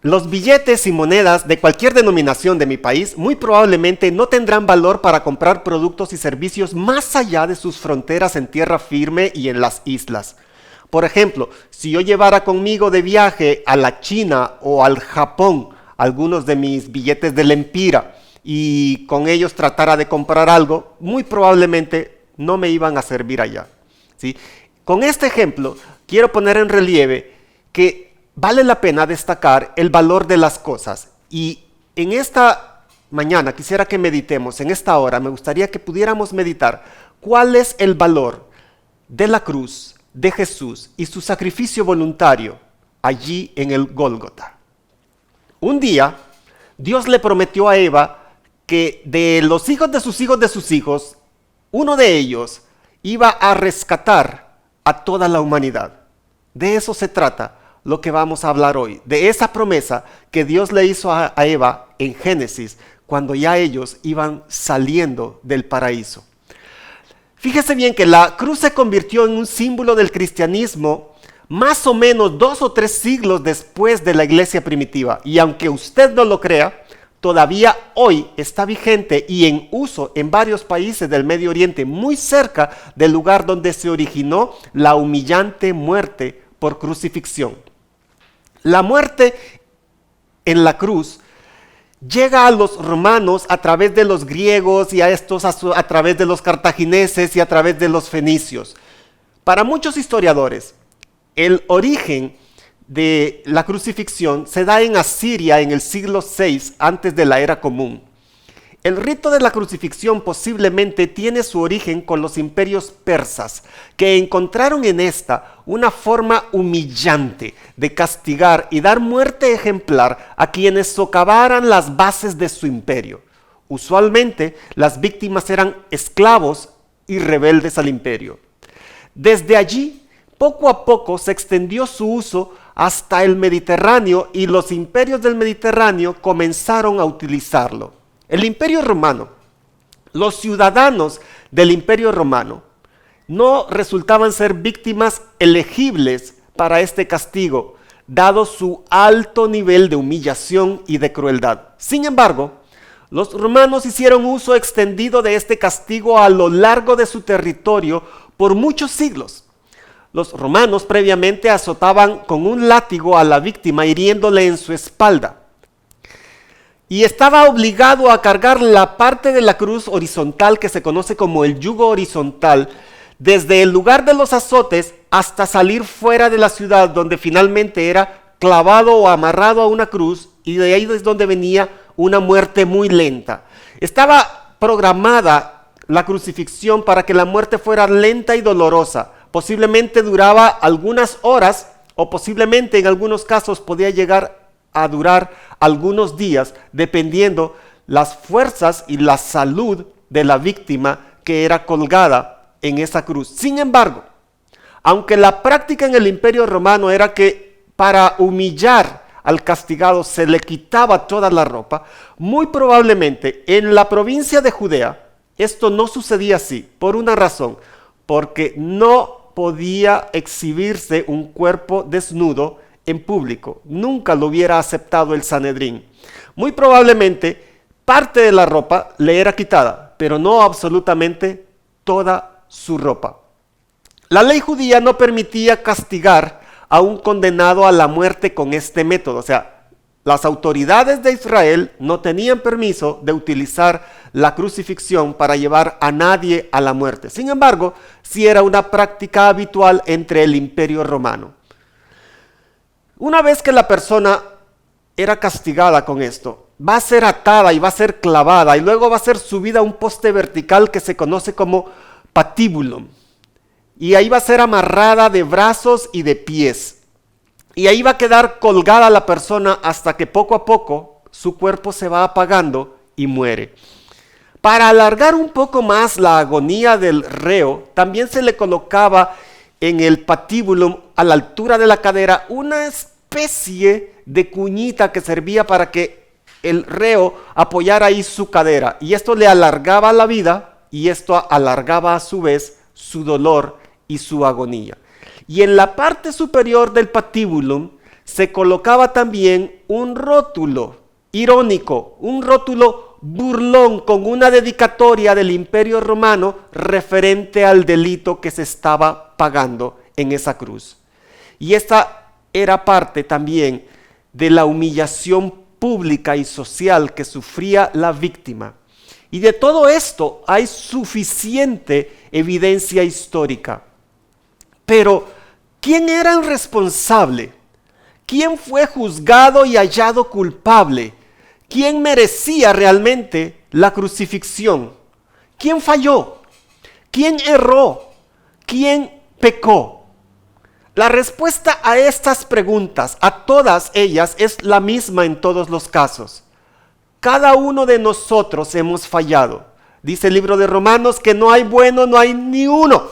Los billetes y monedas de cualquier denominación de mi país muy probablemente no tendrán valor para comprar productos y servicios más allá de sus fronteras en tierra firme y en las islas. Por ejemplo, si yo llevara conmigo de viaje a la China o al Japón algunos de mis billetes del Empira y con ellos tratara de comprar algo, muy probablemente no me iban a servir allá, ¿sí? Con este ejemplo quiero poner en relieve que vale la pena destacar el valor de las cosas, y en esta mañana quisiera que meditemos, en esta hora me gustaría que pudiéramos meditar cuál es el valor de la cruz de Jesús y su sacrificio voluntario allí en el Gólgota. Un día Dios le prometió a Eva que de los hijos de sus hijos, uno de ellos iba a rescatar a toda la humanidad. De eso se trata lo que vamos a hablar hoy, de esa promesa que Dios le hizo a Eva en Génesis, cuando ya ellos iban saliendo del paraíso. Fíjese bien que la cruz se convirtió en un símbolo del cristianismo más o menos 2 o 3 siglos después de la iglesia primitiva. Y aunque usted no lo crea, todavía hoy está vigente y en uso en varios países del Medio Oriente, muy cerca del lugar donde se originó la humillante muerte por crucifixión. La muerte en la cruz llega a los romanos a través de los griegos y a estos a través de los cartagineses y a través de los fenicios. Para muchos historiadores, el origen de la crucifixión se da en Asiria en el siglo VI antes de la era común. El rito de la crucifixión posiblemente tiene su origen con los imperios persas, que encontraron en esta una forma humillante de castigar y dar muerte ejemplar a quienes socavaran las bases de su imperio. Usualmente las víctimas eran esclavos y rebeldes al imperio. Desde allí, poco a poco se extendió su uso hasta el Mediterráneo y los imperios del Mediterráneo comenzaron a utilizarlo. El Imperio Romano, los ciudadanos del Imperio Romano no resultaban ser víctimas elegibles para este castigo, dado su alto nivel de humillación y de crueldad. Sin embargo, los romanos hicieron uso extendido de este castigo a lo largo de su territorio por muchos siglos. Los romanos previamente azotaban con un látigo a la víctima hiriéndole en su espalda. Y estaba obligado a cargar la parte de la cruz horizontal que se conoce como el yugo horizontal, desde el lugar de los azotes hasta salir fuera de la ciudad, donde finalmente era clavado o amarrado a una cruz, y de ahí es donde venía una muerte muy lenta. Estaba programada la crucifixión para que la muerte fuera lenta y dolorosa. Posiblemente duraba algunas horas o posiblemente en algunos casos podía llegar a durar algunos días, dependiendo las fuerzas y la salud de la víctima que era colgada en esa cruz. Sin embargo, aunque la práctica en el Imperio Romano era que para humillar al castigado se le quitaba toda la ropa, muy probablemente en la provincia de Judea esto no sucedía así, por una razón, porque no podía exhibirse un cuerpo desnudo en público. Nunca lo hubiera aceptado el Sanedrín. Muy probablemente parte de la ropa le era quitada, pero no absolutamente toda su ropa. La ley judía no permitía castigar a un condenado a la muerte con este método. O sea, las autoridades de Israel no tenían permiso de utilizar la crucifixión para llevar a nadie a la muerte. Sin embargo, sí era una práctica habitual entre el Imperio Romano. Una vez que la persona era castigada con esto, va a ser atada y va a ser clavada y luego va a ser subida a un poste vertical que se conoce como patíbulo. Y ahí va a ser amarrada de brazos y de pies. Y ahí va a quedar colgada la persona hasta que poco a poco su cuerpo se va apagando y muere. Para alargar un poco más la agonía del reo, también se le colocaba en el patíbulo, a la altura de la cadera, una especie de cuñita que servía para que el reo apoyara ahí su cadera. Y esto le alargaba la vida y esto alargaba a su vez su dolor y su agonía. Y en la parte superior del patíbulo se colocaba también un rótulo irónico, un rótulo burlón con una dedicatoria del Imperio Romano referente al delito que se estaba pagando en esa cruz. Y esta era parte también de la humillación pública y social que sufría la víctima. Y de todo esto hay suficiente evidencia histórica. Pero, ¿quién era el responsable? ¿Quién fue juzgado y hallado culpable? ¿Quién merecía realmente la crucifixión? ¿Quién falló? ¿Quién erró? ¿Quién pecó? La respuesta a estas preguntas, a todas ellas, es la misma en todos los casos. Cada uno de nosotros hemos fallado. Dice el libro de Romanos que no hay bueno, no hay ni uno.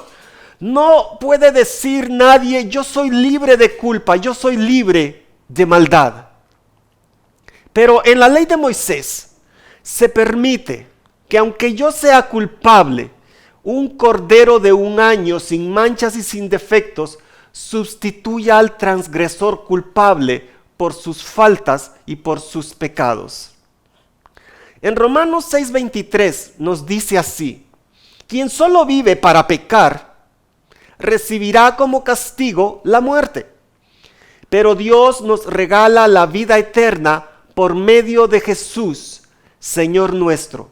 No puede decir nadie, yo soy libre de culpa, yo soy libre de maldad. Pero en la ley de Moisés se permite que aunque yo sea culpable, un cordero de 1 año sin manchas y sin defectos sustituya al transgresor culpable por sus faltas y por sus pecados. En Romanos 6:23 nos dice así: quien solo vive para pecar, recibirá como castigo la muerte. Pero Dios nos regala la vida eterna por medio de Jesús, Señor nuestro.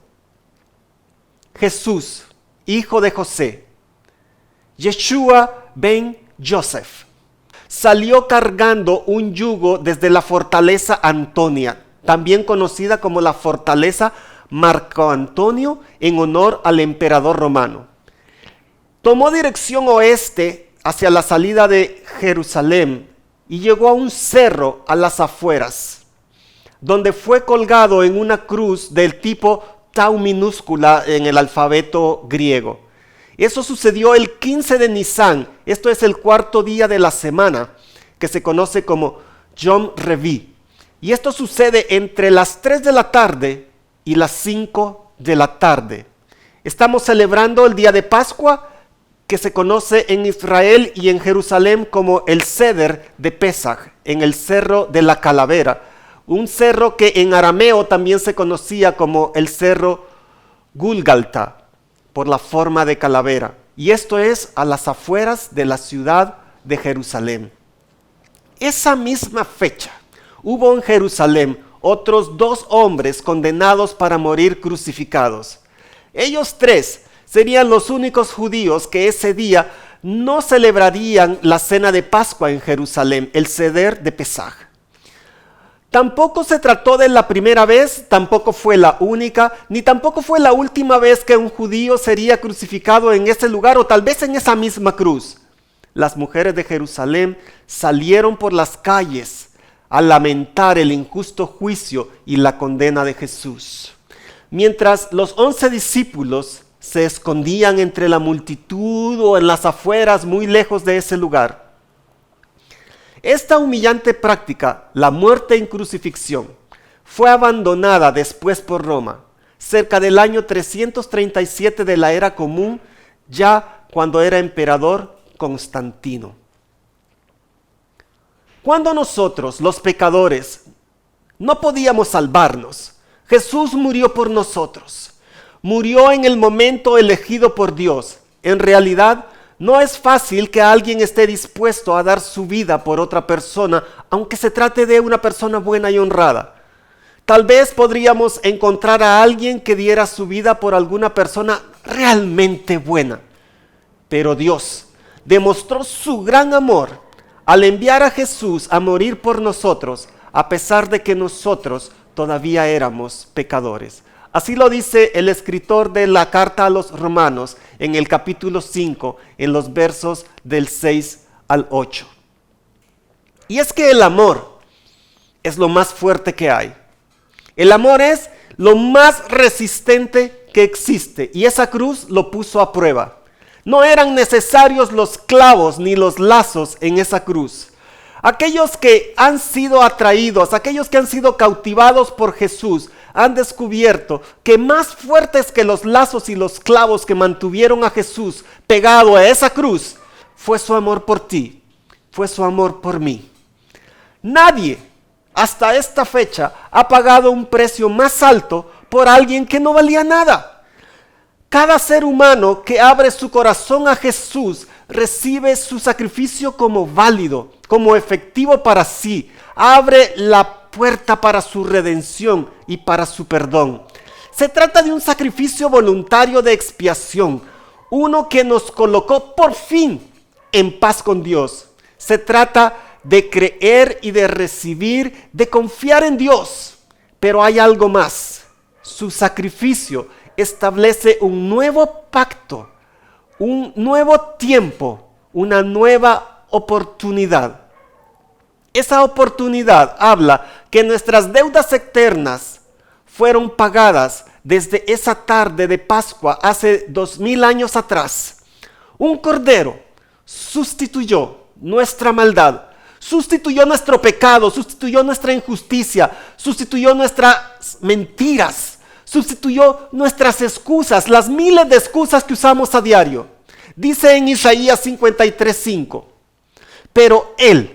Jesús, hijo de José, Yeshua ben Joseph, salió cargando un yugo desde la fortaleza Antonia, también conocida como la fortaleza Marco Antonio, en honor al emperador romano. Tomó dirección oeste hacia la salida de Jerusalén y llegó a un cerro a las afueras, donde fue colgado en una cruz del tipo tau minúscula en el alfabeto griego. Eso sucedió el 15 de Nisan, esto es el 4º día de la semana, que se conoce como Yom Revi. Y esto sucede entre las 3 de la tarde y las 5 de la tarde. Estamos celebrando el día de Pascua, que se conoce en Israel y en Jerusalén como el Seder de Pesaj, en el Cerro de la Calavera, un cerro que en arameo también se conocía como el Cerro Gulgalta, por la forma de calavera. Y esto es a las afueras de la ciudad de Jerusalén. Esa misma fecha hubo en Jerusalén otros 2 hombres condenados para morir crucificados. Ellos 3 serían los únicos judíos que ese día no celebrarían la cena de Pascua en Jerusalén, el Seder de Pesaj. Tampoco se trató de la primera vez, tampoco fue la única, ni tampoco fue la última vez que un judío sería crucificado en ese lugar o tal vez en esa misma cruz. Las mujeres de Jerusalén salieron por las calles a lamentar el injusto juicio y la condena de Jesús. Mientras los 11 discípulos se escondían entre la multitud o en las afueras muy lejos de ese lugar. Esta humillante práctica, la muerte en crucifixión, fue abandonada después por Roma, cerca del año 337 de la era común, ya cuando era emperador Constantino. Cuando nosotros, los pecadores, no podíamos salvarnos, Jesús murió por nosotros. Murió en el momento elegido por Dios. En realidad, no es fácil que alguien esté dispuesto a dar su vida por otra persona, aunque se trate de una persona buena y honrada. Tal vez podríamos encontrar a alguien que diera su vida por alguna persona realmente buena. Pero Dios demostró su gran amor al enviar a Jesús a morir por nosotros, a pesar de que nosotros todavía éramos pecadores. Así lo dice el escritor de la carta a los Romanos en el capítulo 5, en los versos del 6 al 8. Y es que el amor es lo más fuerte que hay. El amor es lo más resistente que existe, y esa cruz lo puso a prueba. No eran necesarios los clavos ni los lazos en esa cruz. Aquellos que han sido atraídos, aquellos que han sido cautivados por Jesús, han descubierto que más fuertes que los lazos y los clavos que mantuvieron a Jesús pegado a esa cruz, fue su amor por ti, fue su amor por mí. Nadie hasta esta fecha ha pagado un precio más alto por alguien que no valía nada. Cada ser humano que abre su corazón a Jesús recibe su sacrificio como válido, como efectivo para sí. Abre la puerta para su redención y para su perdón. Se trata de un sacrificio voluntario de expiación, uno que nos colocó por fin en paz con Dios. Se trata de creer y de recibir, de confiar en Dios. Pero hay algo más. Su sacrificio establece un nuevo pacto, un nuevo tiempo, una nueva oportunidad. Esa oportunidad habla que nuestras deudas eternas fueron pagadas desde esa tarde de Pascua hace 2000 años atrás. Un cordero sustituyó nuestra maldad, sustituyó nuestro pecado, sustituyó nuestra injusticia, sustituyó nuestras mentiras, sustituyó nuestras excusas, las miles de excusas que usamos a diario. Dice en Isaías 53:5, pero Él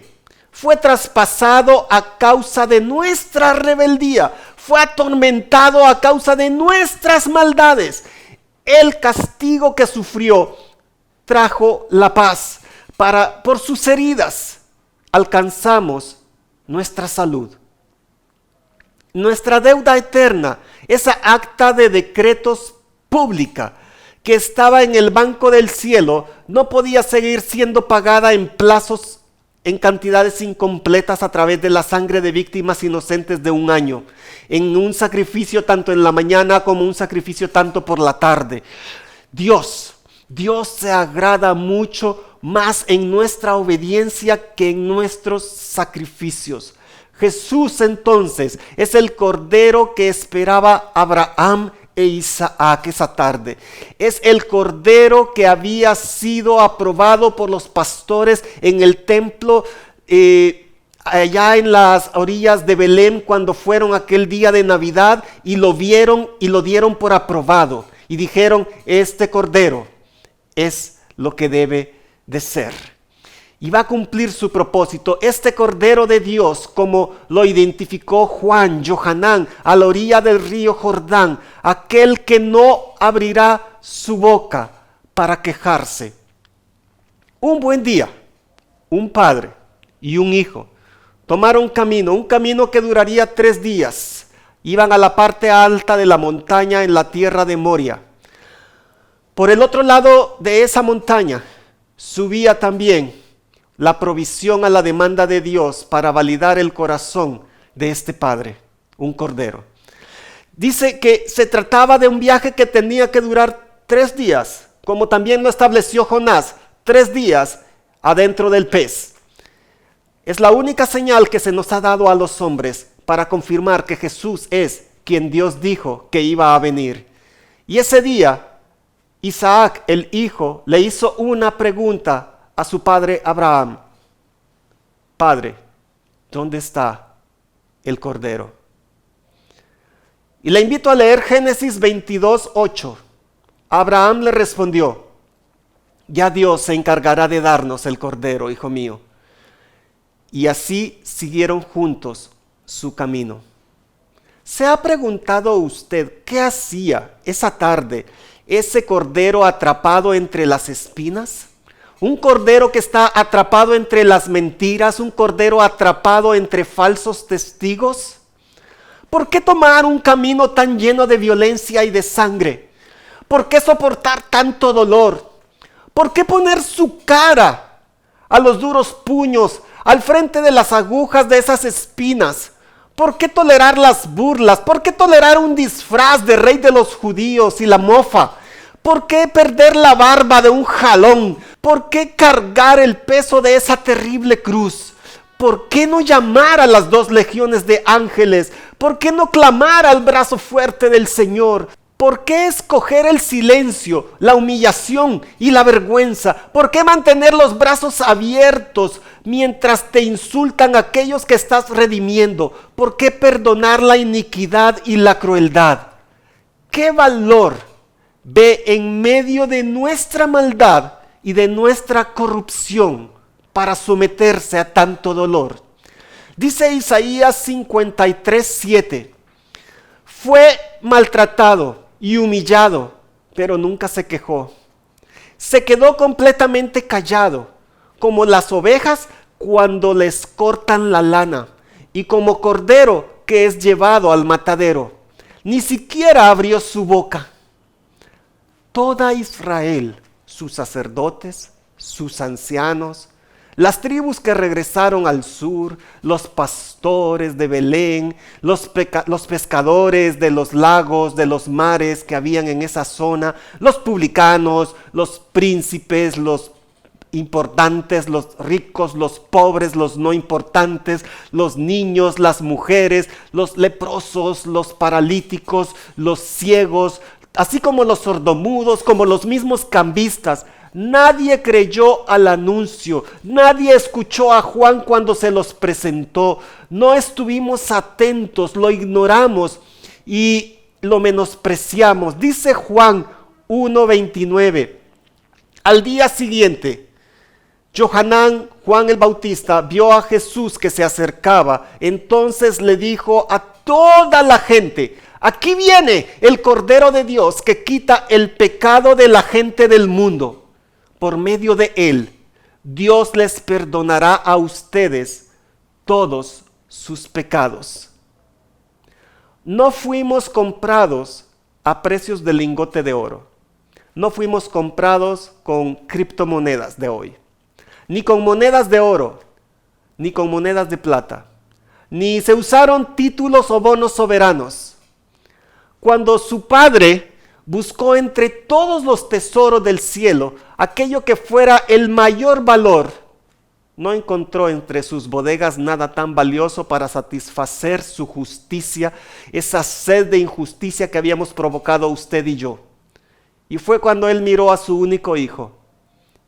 fue traspasado a causa de nuestra rebeldía, fue atormentado a causa de nuestras maldades. El castigo que sufrió trajo la paz. Por sus heridas alcanzamos nuestra salud. Nuestra deuda eterna, esa acta de decretos pública que estaba en el banco del cielo, no podía seguir siendo pagada en plazos, en cantidades incompletas a través de la sangre de víctimas inocentes de un año, en un sacrificio tanto en la mañana como un sacrificio tanto por la tarde. Dios se agrada mucho más en nuestra obediencia que en nuestros sacrificios. Jesús entonces es el cordero que esperaba Abraham e Isaac esa tarde. Es el cordero que había sido aprobado por los pastores en el templo allá en las orillas de Belén cuando fueron aquel día de Navidad y lo vieron y lo dieron por aprobado y dijeron: este cordero es lo que debe de ser. Y va a cumplir su propósito. Este Cordero de Dios, como lo identificó Juan, Johanán, a la orilla del río Jordán, aquel que no abrirá su boca para quejarse. Un buen día, un padre y un hijo tomaron un camino que duraría 3 días. Iban a la parte alta de la montaña en la tierra de Moria. Por el otro lado de esa montaña subía también la provisión a la demanda de Dios para validar el corazón de este padre, un cordero. Dice que se trataba de un viaje que tenía que durar 3 días, como también lo estableció Jonás, 3 días adentro del pez. Es la única señal que se nos ha dado a los hombres para confirmar que Jesús es quien Dios dijo que iba a venir. Y ese día, Isaac, el hijo, le hizo una pregunta a su padre Abraham: Padre, ¿dónde está el cordero? Y le invito a leer Génesis 22:8. Abraham le respondió: ya Dios se encargará de darnos el cordero, hijo mío. Y así siguieron juntos su camino. ¿Se ha preguntado usted qué hacía esa tarde ese cordero atrapado entre las espinas? Un cordero que está atrapado entre las mentiras, un cordero atrapado entre falsos testigos. ¿Por qué tomar un camino tan lleno de violencia y de sangre? ¿Por qué soportar tanto dolor? ¿Por qué poner su cara a los duros puños, al frente de las agujas de esas espinas? ¿Por qué tolerar las burlas? ¿Por qué tolerar un disfraz de rey de los judíos y la mofa? ¿Por qué perder la barba de un jalón? ¿Por qué cargar el peso de esa terrible cruz? ¿Por qué no llamar a las 2 legiones de ángeles? ¿Por qué no clamar al brazo fuerte del Señor? ¿Por qué escoger el silencio, la humillación y la vergüenza? ¿Por qué mantener los brazos abiertos mientras te insultan aquellos que estás redimiendo? ¿Por qué perdonar la iniquidad y la crueldad? ¿Qué valor ve en medio de nuestra maldad y de nuestra corrupción para someterse a tanto dolor? Dice Isaías 53:7, fue maltratado y humillado, pero nunca se quejó. Se quedó completamente callado, como las ovejas cuando les cortan la lana, y como cordero que es llevado al matadero. Ni siquiera abrió su boca. Toda Israel, sus sacerdotes, sus ancianos, las tribus que regresaron al sur, los pastores de Belén, los pescadores de los lagos, de los mares que habían en esa zona, los publicanos, los príncipes, los importantes, los ricos, los pobres, los no importantes, los niños, las mujeres, los leprosos, los paralíticos, los ciegos, así como los sordomudos, como los mismos cambistas. Nadie creyó al anuncio, nadie escuchó a Juan cuando se los presentó. No estuvimos atentos, lo ignoramos y lo menospreciamos. Dice Juan 1:29. Al día siguiente, Juan el Bautista, vio a Jesús que se acercaba. Entonces le dijo a toda la gente: aquí viene el Cordero de Dios que quita el pecado de la gente del mundo. Por medio de él, Dios les perdonará a ustedes todos sus pecados. No fuimos comprados a precios de lingote de oro. No fuimos comprados con criptomonedas de hoy, ni con monedas de oro, ni con monedas de plata, ni se usaron títulos o bonos soberanos. Cuando su padre buscó entre todos los tesoros del cielo aquello que fuera el mayor valor, no encontró entre sus bodegas nada tan valioso para satisfacer su justicia, esa sed de injusticia que habíamos provocado usted y yo. Y fue cuando él miró a su único hijo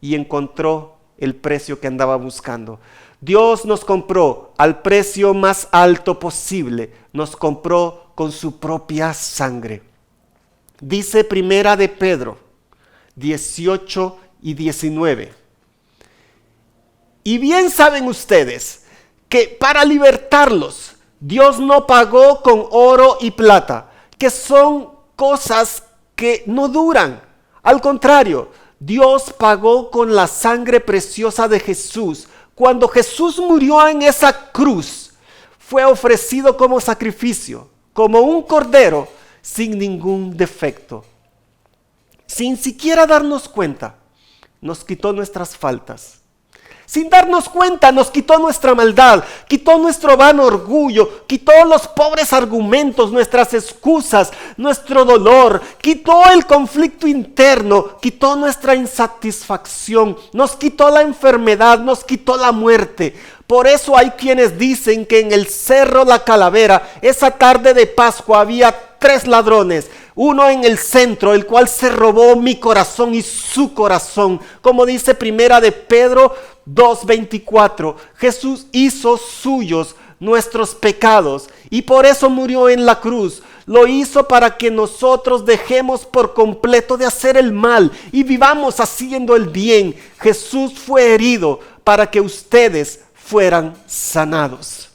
y encontró el precio que andaba buscando. Dios nos compró al precio más alto posible, nos compró con su propia sangre. Dice Primera de Pedro 18 y 19. Y bien saben ustedes que para libertarlos Dios no pagó con oro y plata, que son cosas que no duran. Al contrario, Dios pagó con la sangre preciosa de Jesús. Cuando Jesús murió en esa cruz, fue ofrecido como sacrificio, como un cordero sin ningún defecto. Sin siquiera darnos cuenta, nos quitó nuestras faltas. Sin darnos cuenta, nos quitó nuestra maldad, quitó nuestro vano orgullo, quitó los pobres argumentos, nuestras excusas, nuestro dolor, quitó el conflicto interno, quitó nuestra insatisfacción, nos quitó la enfermedad, nos quitó la muerte. Por eso hay quienes dicen que en el Cerro La Calavera, esa tarde de Pascua, había 3 ladrones. Uno en el centro, el cual se robó mi corazón y su corazón. Como dice Primera de Pedro 2:24, Jesús hizo suyos nuestros pecados y por eso murió en la cruz. Lo hizo para que nosotros dejemos por completo de hacer el mal y vivamos haciendo el bien. Jesús fue herido para que ustedes fueran sanados.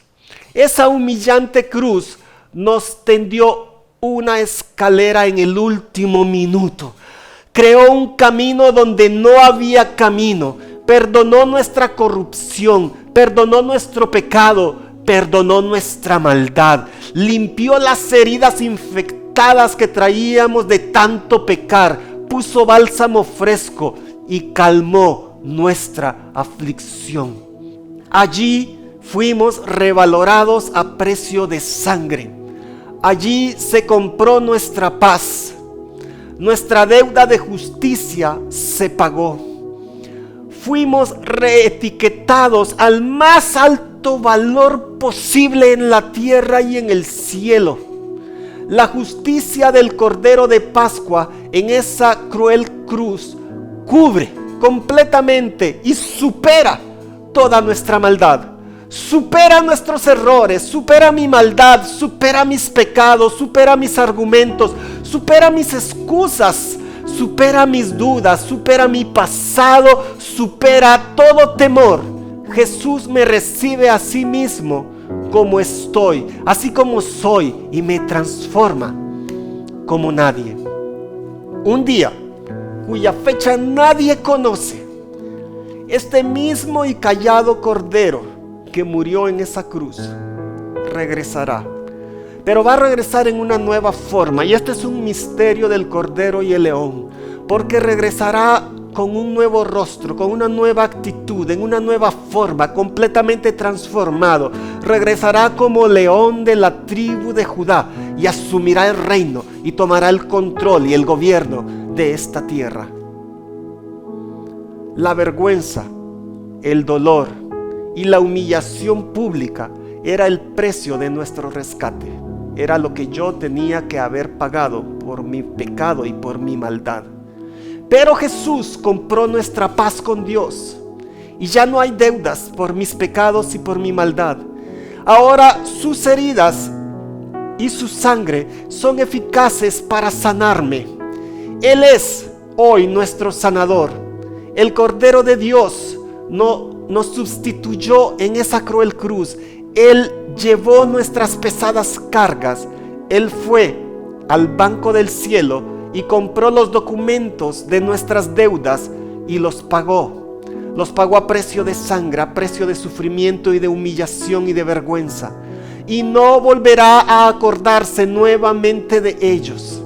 Esa humillante cruz nos tendió una escalera en el último minuto. Creó un camino donde no había camino. Perdonó nuestra corrupción, perdonó nuestro pecado, perdonó nuestra maldad. Limpió las heridas infectadas que traíamos de tanto pecar. Puso bálsamo fresco y calmó nuestra aflicción. Allí fuimos revalorados a precio de sangre. Allí se compró nuestra paz. Nuestra deuda de justicia se pagó. Fuimos reetiquetados al más alto valor posible en la tierra y en el cielo. La justicia del Cordero de Pascua en esa cruel cruz cubre completamente y supera toda nuestra maldad. Supera nuestros errores, supera mi maldad, supera mis pecados, supera mis argumentos, supera mis excusas, supera mis dudas, supera mi pasado, supera todo temor. Jesús me recibe a sí mismo como estoy, así como soy, y me transforma como nadie. Un día, cuya fecha nadie conoce, este mismo y callado Cordero que murió en esa cruz regresará. Pero va a regresar en una nueva forma, y este es un misterio del Cordero y el León, porque regresará con un nuevo rostro, con una nueva actitud, en una nueva forma, completamente transformado. Regresará como león de la tribu de Judá y asumirá el reino y tomará el control y el gobierno de esta tierra. La vergüenza, el dolor y la humillación pública era el precio de nuestro rescate. Era lo que yo tenía que haber pagado por mi pecado y por mi maldad. Pero Jesús compró nuestra paz con Dios y ya no hay deudas por mis pecados y por mi maldad. Ahora sus heridas y su sangre son eficaces para sanarme. Él es hoy nuestro sanador. El Cordero de Dios nos sustituyó en esa cruel cruz. Él llevó nuestras pesadas cargas. Él fue al banco del cielo y compró los documentos de nuestras deudas y los pagó. Los pagó a precio de sangre, a precio de sufrimiento y de humillación y de vergüenza. Y no volverá a acordarse nuevamente de ellos.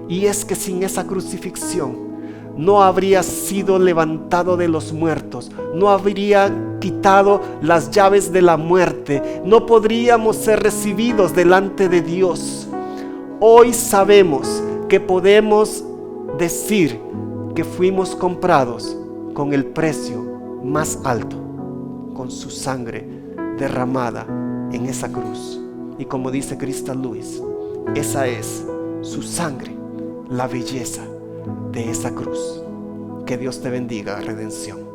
Y es que sin esa crucifixión no habría sido levantado de los muertos, no habría quitado las llaves de la muerte, no podríamos ser recibidos delante de Dios. Hoy sabemos que podemos decir que fuimos comprados con el precio más alto, con su sangre derramada en esa cruz. Y como dice Crystal Lewis, esa es su sangre, la belleza de esa cruz. Que Dios te bendiga, redención.